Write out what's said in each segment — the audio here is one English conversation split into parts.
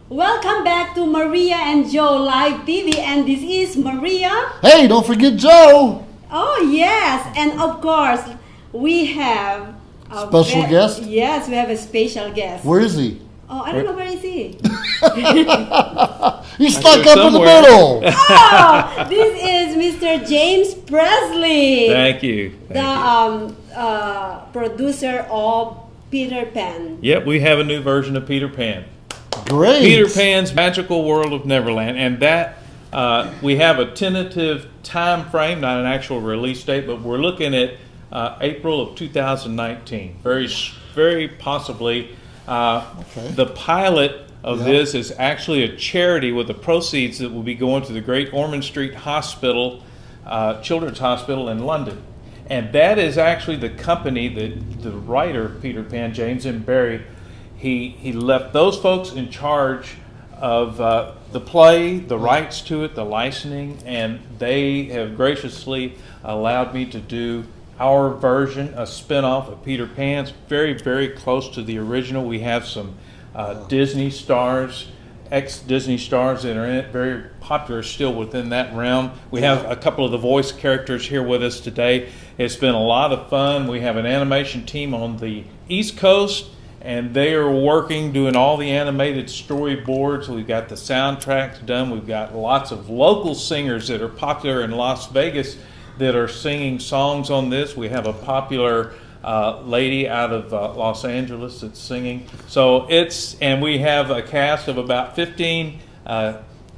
Welcome back to Maria and Joe Live TV, and this is Maria. Hey, don't forget Joe. Oh yes, and of course we have a Special guest? Yes, we have a special guest. Where is he? Oh, I don't know, where is he? He's stuck up in the middle. Oh, this is Mr. James Presley. Thank you. The producer of Peter Pan. Yep, we have a new version of Peter Pan. Great. Peter Pan's Magical World of Neverland, and that we have a tentative time frame, not an actual release date, but we're looking at April of 2019. Very possibly. The pilot of this is actually a charity with the proceeds that will be going to the Great Ormond Street Hospital, Children's Hospital in London. And that is actually the company that the writer of Peter Pan, James M. Barrie, he left those folks in charge of the play, the rights to it, the licensing, and they have graciously allowed me to do our version, a spin-off of Peter Pan. It's very, very close to the original. We have some Disney stars, ex-Disney stars that are in it, very popular still within that realm. We have a couple of the voice characters here with us today. It's been a lot of fun. We have an animation team on the East Coast, and they are working, doing all the animated storyboards. We've got the soundtracks done. We've got lots of local singers that are popular in Las Vegas that are singing songs on this. We have a popular lady out of Los Angeles that's singing. So and we have a cast of about 15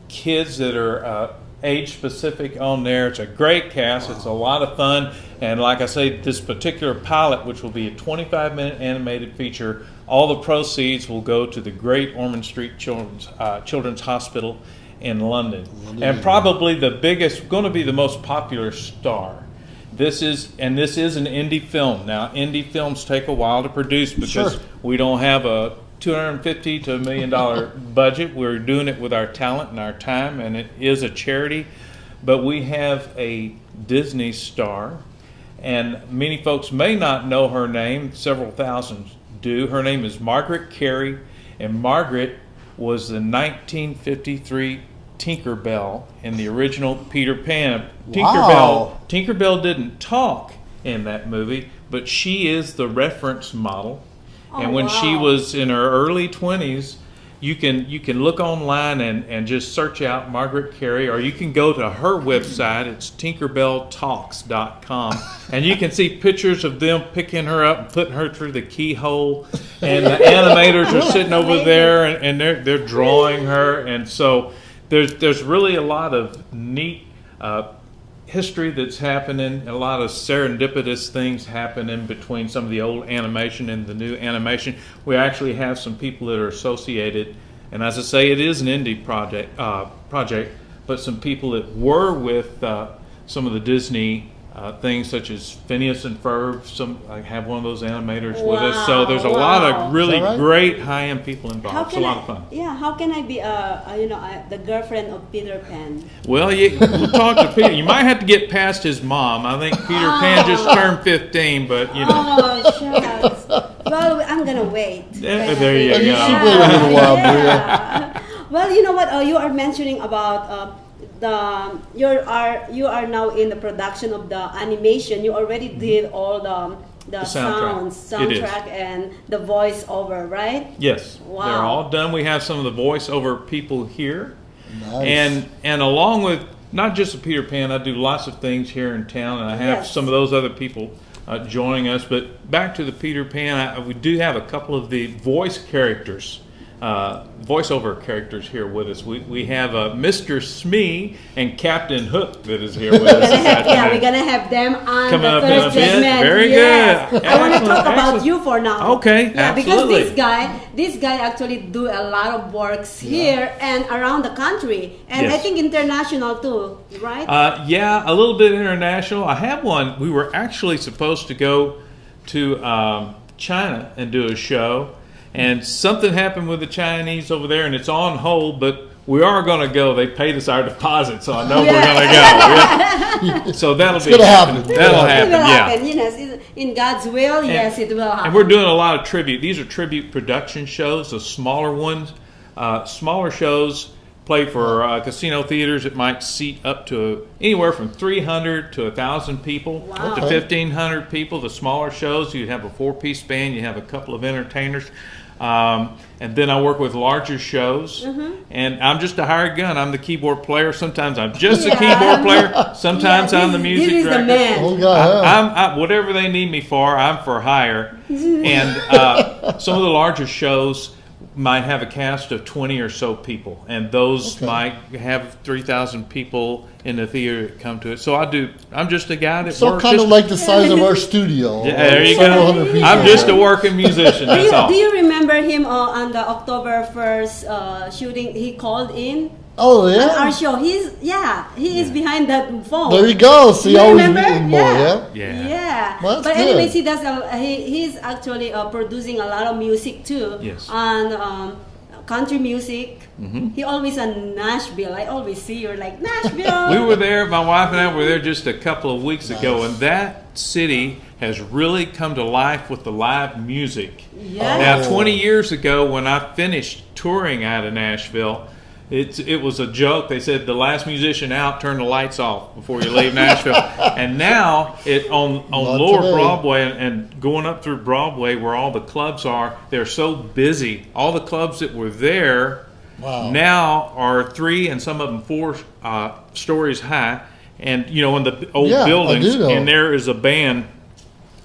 kids that are age specific on there. It's a great cast. It's a lot of fun. And like I say, this particular pilot, which will be a 25-minute animated feature, all the proceeds will go to the Great Ormond Street Children's Hospital in London. And probably the biggest, going to be the most popular star. This is an indie film. Now, indie films take a while to produce because we don't have a $250 to $1 million budget. We're doing it with our talent and our time, and it is a charity. But we have a Disney star, and many folks may not know her name. Several thousand do. Her name is Margaret Carey, and Margaret was the 1953 Tinkerbell in the original Peter Pan. Tinkerbell didn't talk in that movie, but she is the reference model. And when she was in her early 20s, you can look online and just search out Margaret Carey, or you can go to her website. It's tinkerbelltalks.com, and you can see pictures of them picking her up and putting her through the keyhole, and the animators are sitting over there and they're drawing her. And so there's really a lot of neat history that's happening, a lot of serendipitous things happening between some of the old animation and the new animation. We actually have some people that are associated, and as I say, it is an indie project, but some people that were with some of the Disney things, such as Phineas and Ferb. I have one of those animators with us. So there's a lot of really great high-end people involved. It's a lot of fun. Yeah, how can I be the girlfriend of Peter Pan? Well, we'll talk to Peter. You might have to get past his mom. I think Peter Pan just turned 15, but you know. Oh, shucks. Well, I'm gonna wait. There you go. You should wait a little while, Maria. Well, you know what? You are mentioning about you are now in the production of the animation. You already did all the soundtrack and the voiceover, right? Yes. Wow. They're all done. We have some of the voiceover people here. Nice. And along with not just the Peter Pan, I do lots of things here in town, and I have some of those other people joining us. But back to the Peter Pan, we do have a couple of the voiceover characters here with us. We have Mr. Smee and Captain Hook that is here with us. We're gonna have them on coming the up in a first bit. segment. Very good. I want to talk about you for now. Okay, absolutely. Because this guy actually do a lot of works here and around the country, and I think international too, right? Yeah, a little bit international. I have one. We were actually supposed to go to China and do a show. And something happened with the Chinese over there, and it's on hold, but we are going to go. They paid us our deposit, so I know we're going to go. So that'll happen. That'll happen. Yes. in God's will, yes, it will happen. And we're doing a lot of tribute. These are tribute production shows, the smaller ones. Smaller shows play for casino theaters. It might seat up to anywhere from 300 to 1,000 people to 1,500 people. The smaller shows, you have a 4-piece band, you have a couple of entertainers. And then I work with larger shows, and I'm just a hired gun. I'm the keyboard player. Sometimes I'm just a keyboard player. Sometimes I'm the music director. The man. Oh, God. Whatever they need me for, I'm for hire. And some of the larger shows might have a cast of 20 or so people, and those might have 3,000 people in the theater that come to it. So I'm just a guy that works. So kind of like the size of our studio. Yeah, there you go. I'm just a working musician. That's all. Do you remember him on the October 1st shooting? He called in. Oh, yeah? On our show. He is behind that phone. There you go. So you always meeting more, Yeah. Well, But good. anyways, he does. He's actually producing a lot of music too. Yes. On country music. He always in Nashville. I always see you like Nashville. We were there. My wife and I were there just a couple of weeks ago, and that city has really come to life with the live music. Yes. Now, 20 years ago, when I finished touring out of Nashville, it was a joke. They said the last musician out, turn the lights off before you leave Nashville. And now on Lower Broadway and going up through Broadway where all the clubs are, they're so busy. All the clubs that were there now are 3 and some of them 4 stories high. And in the old buildings, and there is a band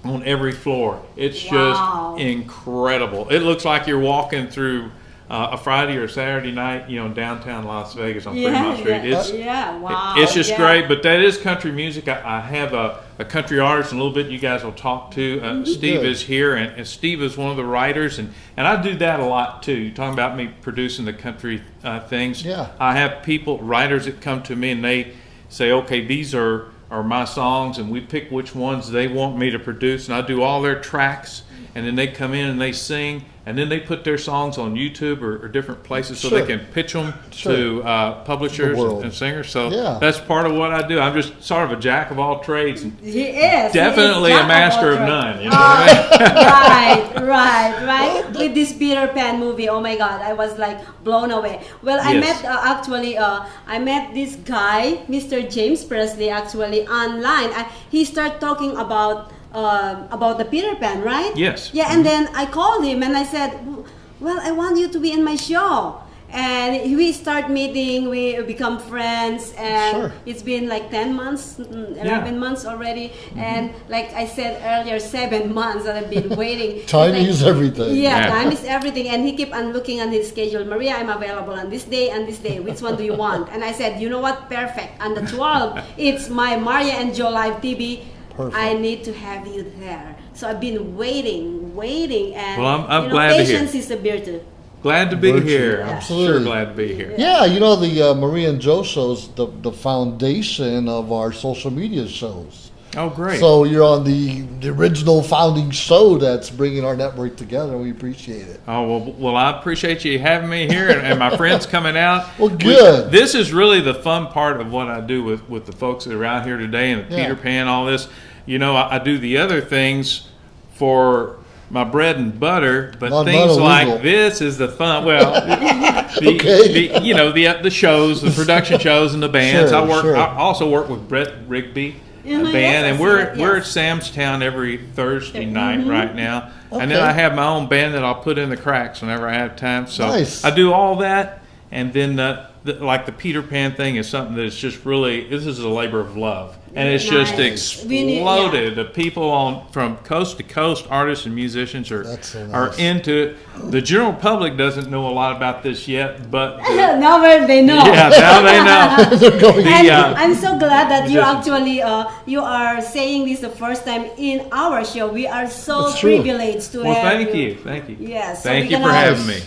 on every floor. It's just incredible. It looks like you're walking through a Friday or Saturday night, downtown Las Vegas on Fremont Street. It's just great. But that is country music. I have a country artist in a little bit you guys will talk to. Steve is here, and Steve is one of the writers, and I do that a lot too. You're talking about me producing the country things. Yeah. I have writers that come to me and they say, okay, these are my songs, and we pick which ones they want me to produce, and I do all their tracks, and then they come in and they sing, and then they put their songs on YouTube or different places so they can pitch them to publishers and singers. So that's part of what I do. I'm just sort of a jack of all trades. And he is. Definitely a master of none. You know what I mean? Right. With this Peter Pan movie, oh my God, I was like blown away. Well, I met I met this guy, Mr. James Presley, actually online. He started talking about the Peter Pan, right? Yes. Yeah, and then I called him and I said, well, I want you to be in my show. And we start meeting, we become friends, and it's been like 10 months, 11 months already. And like I said earlier, 7 months that I've been waiting. Time is everything. Yeah, time is everything. And he kept on looking on his schedule. Maria, I'm available on this day and this day. Which one do you want? And I said, you know what? Perfect. On the 12th, it's my Maria and Joe Live TV. Perfect. I need to have you there. So I've been waiting, and I'm glad to hear. Patience is a virtue. Glad to be here. Absolutely. I'm sure glad to be here. Yeah, the Maria and Joe show's the foundation of our social media shows. Oh, great. So you're on the original founding show that's bringing our network together, and we appreciate it. Oh, well, I appreciate you having me here and my friends coming out. Well, good. This is really the fun part of what I do with the folks that are out here today and the Peter Pan, all this. I do the other things for my bread and butter, but things like this is the fun. Well, the shows, the production shows, and the bands. I also work with Brett Rigby band, and we're at Sam's Town every Thursday night right now. And then I have my own band that I'll put in the cracks whenever I have time. So I do all that, and then like the Peter Pan thing is something that's just really, this is a labor of love. And it's just exploded. The people from coast to coast, artists and musicians are into it. The general public doesn't know a lot about this yet, but now they know. Yeah, now they know. I'm so glad that you actually you are saying this the first time in our show. We are so privileged to have you. Thank you. Yes. Thank you for having me.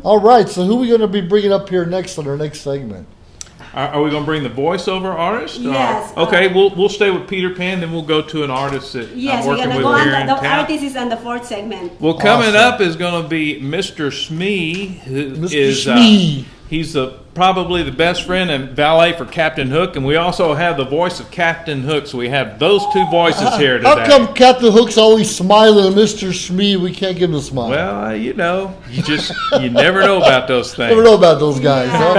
All right, so who are we going to be bringing up here next on our next segment? Are we going to bring the voiceover artist? Yes. Okay, we'll stay with Peter Pan, then we'll go to an artist that I'm working with here in town. The artist is on the 4th segment. Well, coming up is going to be Mr. Smee, who is He's probably the best friend and valet for Captain Hook, and we also have the voice of Captain Hook. So we have those two voices here today. How come Captain Hook's always smiling and Mr. Smee, we can't give him a smile? Well, you never know about those things. Never know about those guys, huh?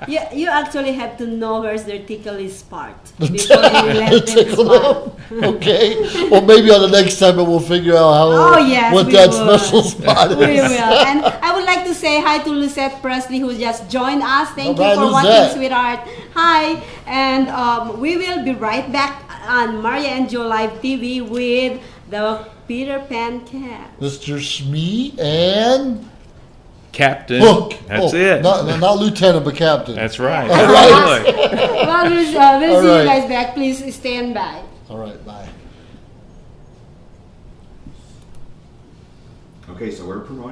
Yeah. You actually have to know where's their ticklish part before you let them smile. Okay. Well, maybe on the next segment we'll figure out what that special spot is. We will. And I would like to say hi to Lucette Presley, who just joined us. Thank you for Lucette. watching, sweetheart. Hi. And we will be right back on Maria and Joe Live TV with the Peter Pan cat. Mr. Smee and Captain Hook. That's it. Not lieutenant, but captain. That's right. All right. Well, we'll see you guys back. Please stand by. All right, bye. Okay, so we're promoting.